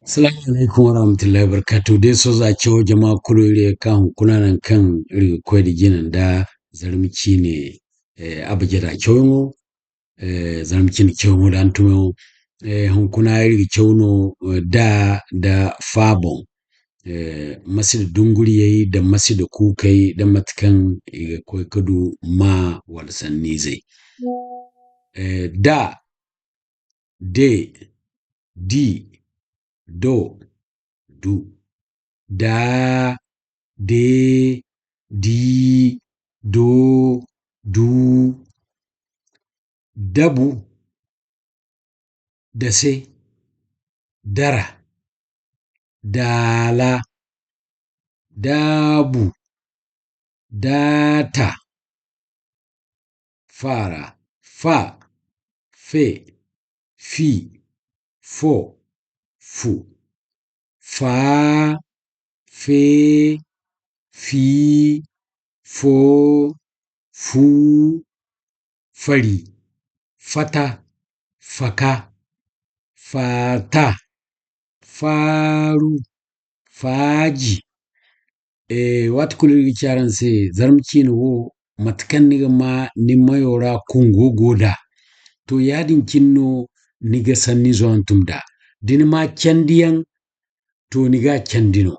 Assalamu alaikum warahmatullahi wabarakatuh. Dai so za cewa jama'a kulure kan kunanan kan iri kwai da ginin da zarmiki ne abaje da kyau zarmiki ne kyau da antumo hunkuna iri kyau no da fabon masu dunguri yayi da masu da kukai da matkan kwai kadu ma walsanni zai da de di do du da de di do du dabu dase dara dala dabu data fara fa fe fi fo fu fa fe fi fo fu fari fata faka fata faru faji wat kuliri charan se zarmki no wo matkan niga ma ni mayora kungo goda to yadin kinno niga sanni zo antumda din ma candiyan to niga candino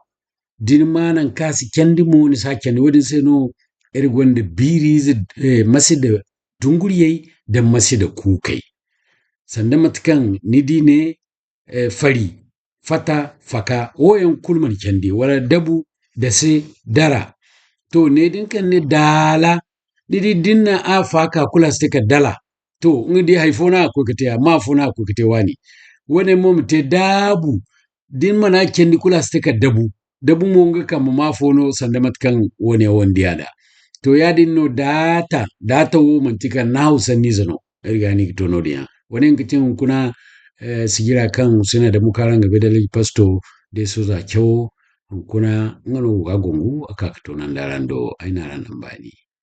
din ma nan kasi candi mo ni sa candi wadin sai no iri gwanda biri masi da dunguriyai da masi da kukai sanda matkan nidi ne fari fata faka oyan kulman candi wala dabu da sai dara to ne din kan ne dala didi dinna a faka kula stika dala to ngidi haifona ko kete ma fona ko kete wani wane mom te dabu din mana kendi kula stika dabu mo nga kam ma fono sanda matkan wane wondiyada to ya dinno data wo mantika nausa nizano ergani to no dia wane ngitin kuna sigira kan suna da mukaranga bedal pasto de soza kyo kuna ngano agongu aka to nan darando aina ran bani